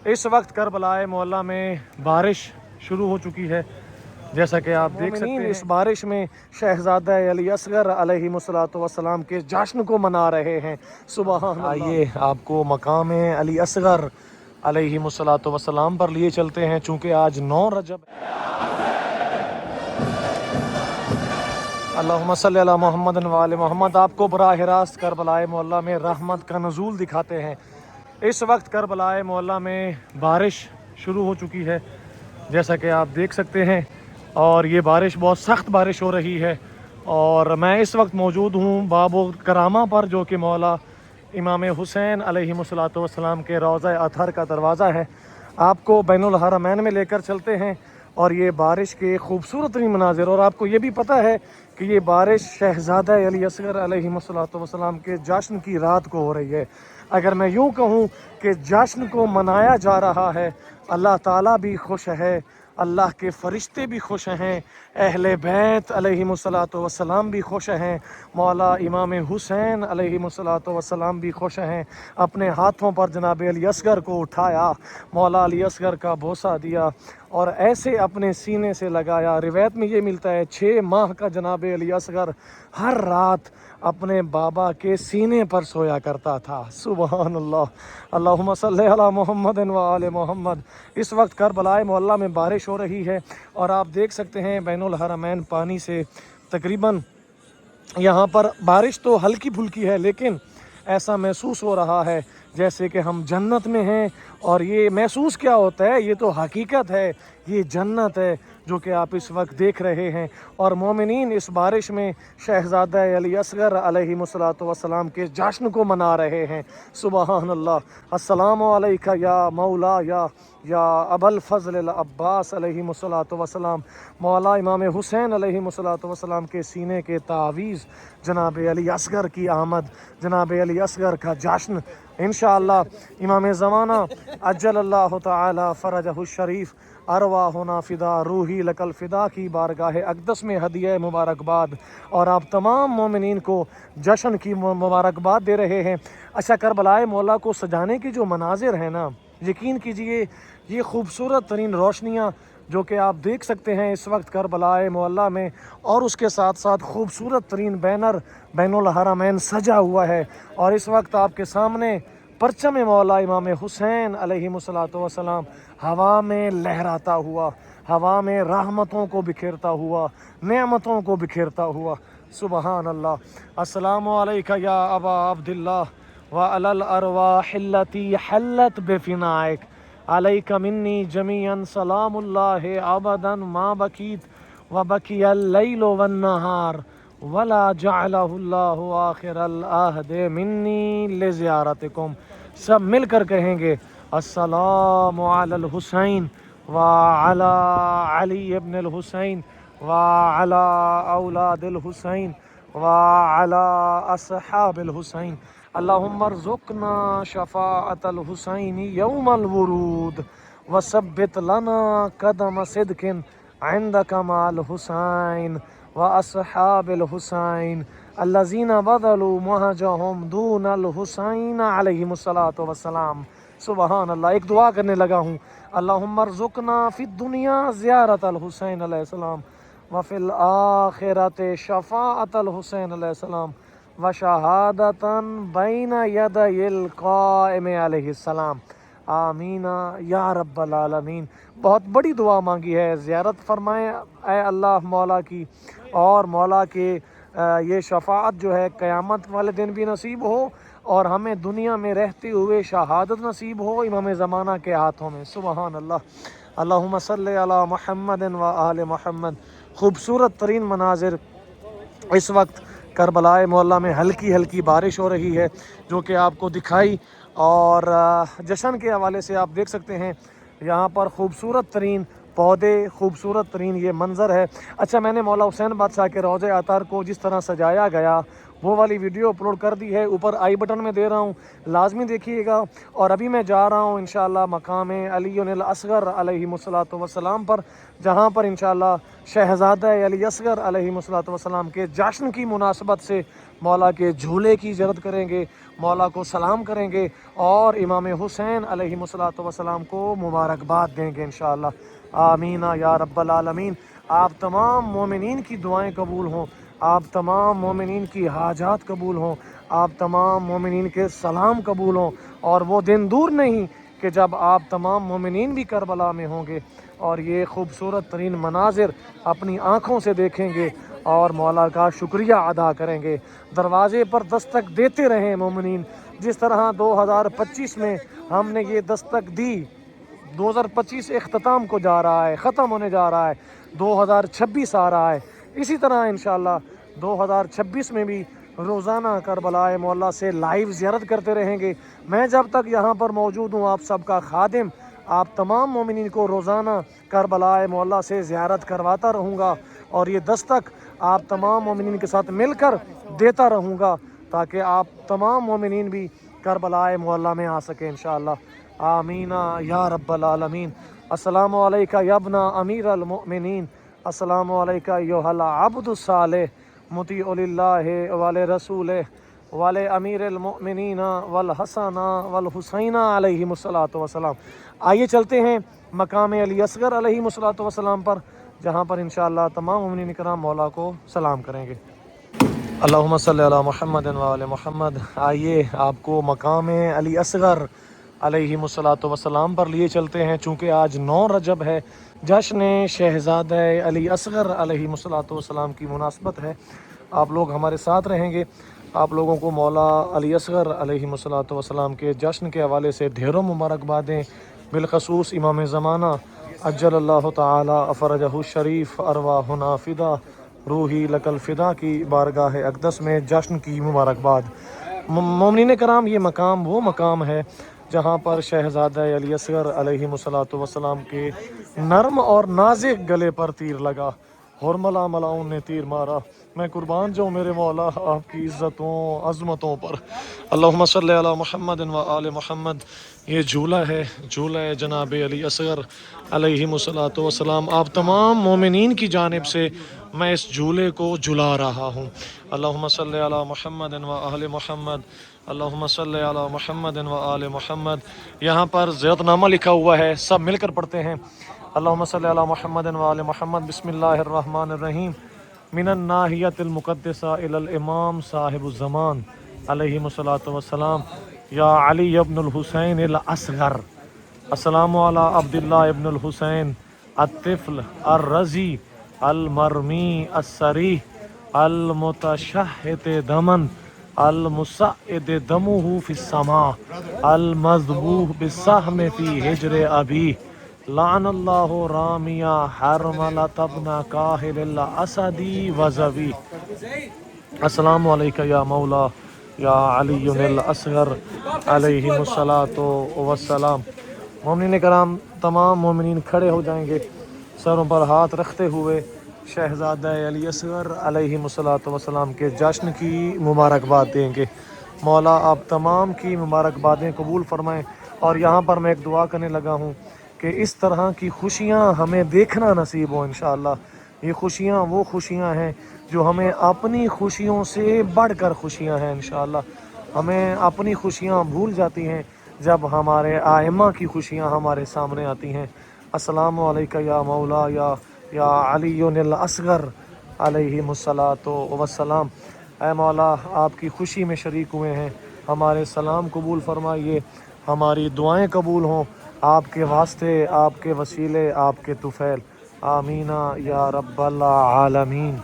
इस वक्त करबलाए मोहल्ला में बारिश शुरू हो चुकी है, जैसा कि आप देख सकते हैं। इस बारिश में शहजादा अली असगर अलैहिमुस्सलातु वस्सलाम के जश्न को मना रहे हैं। सुबह आइए आपको मकाम अली असगर अलैहिमुस्सलातु वस्सलाम पर लिए चलते हैं, चूँकि आज 9 रजब। अल्लाहुम्मा सल्ली अला मुहम्मद व आले मोहम्मद। आपको बराह रास्त करबलाए मोहल्ला में रहमत का नज़ूल दिखाते हैं। इस वक्त करबलाए मोहल्ला में बारिश शुरू हो चुकी है, जैसा कि आप देख सकते हैं, और ये बारिश बहुत सख्त बारिश हो रही है। और मैं इस वक्त मौजूद हूँ बाबो करामा पर, जो कि मौला इमाम हुसैन अलैहिमुस्सलातु वस्सलाम के रोज़ा अतहर का दरवाज़ा है। आपको बैनुल हरमैन में लेकर चलते हैं और ये बारिश के खूबसूरत तरीन मनाजिर। और आपको ये भी पता है कि ये बारिश शहजादा अली असगर अलैहिमुस्सलातु वस्सलाम के जश्न की रात को हो रही है। अगर मैं यूँ कहूँ कि जश्न को मनाया जा रहा है, अल्लाह ताला भी खुश है, अल्लाह के फ़रिश्ते भी खुश हैं, अहले बैत अलैहिमुस्सलातु वस्सलाम भी खुश हैं, मौला इमाम हुसैन अलैहिमुस्सलातु वस्सलाम भी खुश हैं। अपने हाथों पर जनाब अली असगर को उठाया, मौला अली असगर का बोसा दिया और ऐसे अपने सीने से लगाया। रिवायत में ये मिलता है 6 माह का जनाब अली असगर हर रात अपने बाबा के सीने पर सोया करता था। सुबहान अल्लाह, अल्लाहुम्मा सल्ली अला मुहम्मद व आले मोहम्मद। इस वक्त करबलाए मोहल्ला में बारिश हो रही है और आप देख सकते हैं बैनुल हरमैन पानी से तकरीबन, यहाँ पर बारिश तो हल्की फुल्की है, लेकिन ऐसा महसूस हो रहा है जैसे कि हम जन्नत में हैं। और ये महसूस क्या होता है, ये तो हकीकत है, ये जन्नत है जो कि आप इस वक्त देख रहे हैं। और मोमिनीन इस बारिश में शहजादा अली असगर अलैहिमुस्सलातु वस्सलाम के जश्न को मना रहे हैं। सुबहान अल्लाह, अस्सलामु अलैका या मौला या अबल फज़ल अब्बास अलैहिमुस्सलातु वस्सलाम। मौला इमाम हुसैन अलैहिमुस्सलातु वस्सलाम के सीने के तावीज़ जनाब अली असगर की आमद, जनाब अली असगर का जश्न। इंशाअल्लाह इमाम ज़माना अज्जलल्लाहु ताला फ़रजहु शरीफ अरवाहुना फ़िदा रूही लकल फ़िदा की बारगाह अक़दस में हदिया मुबारकबाद, और आप तमाम मोमिनीन को जश्न की मुबारकबाद दे रहे हैं। अच्छा, करबलाए मौला को सजाने की जो मनाजिर है ना, यकीन कीजिए ये खूबसूरत तरीन रोशनियाँ जो कि आप देख सकते हैं इस वक्त करबलाए मोहल्ला में, और उसके साथ साथ खूबसूरत तरीन बैनर बैनुल हरमैन सजा हुआ है। और इस वक्त आपके सामने परचम मौला इमाम हुसैन अलैहिमुस्सलातु वस्सलाम हवा में लहराता हुआ, हवा में रहमतों को बिखेरता हुआ, नेमतों को बिखेरता हुआ। सुबहान अल्लाह, अस्सलामु अलैका या अबा अब्दिल्लाह व अलल अरवाहिल्लती हल्लत बेफिनाइक अलैका मिन्नी जमीअन सलामुल्लाहि अबदन मा बकीत व बकियल लैलु वन नहार वला जअलहुल्लाहु आखिरल अहद मिन्नी लिज़ियारतिकुम। सब मिलकर कहेंगे अस्सलामु अलल हुसैन व अला अली इब्न अल हुसैन व अला औलादिल हुसैन व अला अस्हाबिल हुसैन। अल्लाहुम्मा अर्ज़ुक़ना शफ़ाअतल हुसैन यौमल वुरूद व सब्बित लना कदम सिद्क़िन इंदका माल हुसैन व अस्हाबिल हुसैन अल्लज़ीना बदलू महजहुम दूनल हुसैन अलैहिमुस्सलातु वस्सलाम। सुबहान अल्लाह। एक दुआ करने लगा हूँ, अल्लाहुम्मा अर्ज़ुक़ना फ़िद दुनिया ज़ियारतल हुसैन अलैहिस्सलाम व फ़िल आखिरति शफ़ाअतल हुसैन अलैहिस्सलाम व शहादतन बैना यदैल क़ाइम अलैहिस्सलाम। आमीना या रब्बल आलमीन। बहुत बड़ी दुआ मांगी है, ज़ियारत फरमाएँ ऐ अल्लाह मौला की, और मौला के ये शफाअत जो है क़यामत वाले दिन भी नसीब हो, और हमें दुनिया में रहते हुए शहादत नसीब हो इमाम ज़माना के हाथों में। सुबहान अल्लाह, अल्लाहुम्मा सल्ली अला मुहम्मद व आले मोहम्मद। खूबसूरत तरीन मनाजिर इस वक्त करबलाए मोहल्ला में हल्की हल्की बारिश हो रही है, जो कि आपको दिखाई। और जश्न के हवाले से आप देख सकते हैं यहाँ पर खूबसूरत तरीन पौधे, खूबसूरत तरीन ये मंज़र है। अच्छा, मैंने मौला हुसैन बादशाह के रोज़े अतहर को जिस तरह सजाया गया وہ والی ویڈیو اپلوڈ کر دی ہے، اوپر آئی بٹن میں دے رہا ہوں، لازمی دیکھیے گا۔ اور ابھی میں جا رہا ہوں انشاءاللہ مقام علی الاصغر علیہ الصلوۃ والسلام پر، جہاں پر انشاءاللہ شہزادہ علی اصغر علیہ الصلوۃ والسلام کے جشن کی مناسبت سے مولا کے جھولے کی زیارت کریں گے، مولا کو سلام کریں گے اور امام حسین علیہ الصلوۃ والسلام کو مبارکباد دیں گے انشاءاللہ۔ آمین یا رب العالمین۔ آپ تمام مومنین کی دعائیں قبول ہوں، آپ تمام مومنین کی حاجات قبول ہوں، آپ تمام مومنین کے سلام قبول ہوں، اور وہ دن دور نہیں کہ جب آپ تمام مومنین بھی کربلا میں ہوں گے اور یہ خوبصورت ترین مناظر اپنی آنکھوں سے دیکھیں گے اور مولا کا شکریہ ادا کریں گے۔ دروازے پر دستک دیتے رہیں مومنین، جس طرح 2025 میں ہم نے یہ دستک دی۔ 2025 اختتام کو جا رہا ہے، ختم ہونے جا رہا ہے، 2026 آ رہا ہے، اسی طرح انشاءاللہ 2026 میں بھی روزانہ کربلا مولا سے لائیو زیارت کرتے رہیں گے۔ میں جب تک یہاں پر موجود ہوں آپ سب کا خادم، آپ تمام مومنین کو روزانہ کربلا مولا سے زیارت کرواتا رہوں گا، اور یہ دستک آپ تمام مومنین کے ساتھ مل کر دیتا رہوں گا، تاکہ آپ تمام مومنین بھی کربلا مولا میں آ سکیں انشاءاللہ۔ آمین یا رب العالمین۔ السلام علیکہ یا ابن امیر المؤمنین، السلام علیکہ ایھا العبد الصالح مطیع للہ ولرسولہ ولامیر المؤمنین والحسن والحسین علیہم الصلاۃ والسلام۔ آئیے چلتے ہیں مقام علی اصغر علیہ الصلاۃ والسلام پر، جہاں پر انشاءاللہ تمام مومنین کرام مولا کو سلام کریں گے۔ اللہم صلی علی محمد وآل محمد۔ آئیے آپ کو مقام علی اصغر علیہ الصلوۃ والسلام پر لیے چلتے ہیں، چونکہ آج 9 رجب ہے، جشن شہزادہ علی اصغر علیہ الصلوۃ والسلام کی مناسبت ہے۔ آپ لوگ ہمارے ساتھ رہیں گے، آپ لوگوں کو مولا علی اصغر علیہ الصلوۃ والسلام کے جشن کے حوالے سے ڈھیروں مبارکبادیں، بالخصوص امام زمانہ عجل اللہ تعالی فرجہ الشریف ارواحنا فدا روحی لک الفدا کی بارگاہ اقدس میں جشن کی مبارکباد۔ مومنین کرام، یہ مقام وہ مقام ہے جہاں پر شہزادہ علی اصغر علیہ الصلوۃ والسلام کے نرم اور نازک گلے پر تیر لگا، حرملہ ملاؤن نے تیر مارا، میں قربان جاؤں میرے مولا آپ کی عزتوں عظمتوں پر۔ اللہم صلی علی محمد و آل محمد۔ یہ جھولا ہے، جھولا ہے جناب علی اصغر علیہ الصلوۃ والسلام۔ آپ تمام مومنین کی جانب سے میں اس جھولے کو جھلا رہا ہوں۔ اللہم صلی علی محمد و آل محمد، اللہم صلی علی محمد و آل محمد۔ یہاں پر زیارت نامہ لکھا ہوا ہے، سب مل کر پڑھتے ہیں۔ اللہم صلی علی محمد و آل محمد۔ بسم اللہ الرحمن الرحیم۔ من الناحیۃ المقدسہ الی الامام صاحب الزمان علیہ الصلوۃ والسلام، یا علی ابن الحسین الاصغر، السلام علی عبداللہ ابن الحسین الطفل الرضی المرمی الصریح المتشہت دمن المصعد دمہ فی السماء المذبوح بالسہم فی حجر ابی، لعن اللہ رامیہ حرملۃ ابن کاہل الاسدی وزوی۔ السلام علیکہ یا مولا یا علی الاصغر علیہ الصلوۃ والسلام۔ مومنین کرام، تمام مومنین کھڑے ہو جائیں گے، سروں پر ہاتھ رکھتے ہوئے شہزادہ علی اصغر علیہ الصلوۃ والسلام کے جشن کی مبارکباد دیں گے۔ مولا آپ تمام کی مبارکبادیں قبول فرمائیں، اور یہاں پر میں ایک دعا کرنے لگا ہوں کہ اس طرح کی خوشیاں ہمیں دیکھنا نصیب ہو انشاءاللہ۔ یہ خوشیاں وہ خوشیاں ہیں جو ہمیں اپنی خوشیوں سے بڑھ کر خوشیاں ہیں انشاءاللہ۔ ہمیں اپنی خوشیاں بھول جاتی ہیں جب ہمارے آئمہ کی خوشیاں ہمارے سامنے آتی ہیں۔ السلام علیکہ یا مولا یا علی الاصغر علیہ الصلوۃ والسلام۔ اے مولا، آپ کی خوشی میں شریک ہوئے ہیں، ہمارے سلام قبول فرمائیے، ہماری دعائیں قبول ہوں، آپ کے واسطے، آپ کے وسیلے، آپ کے طفیل۔ آمین یا رب العالمین۔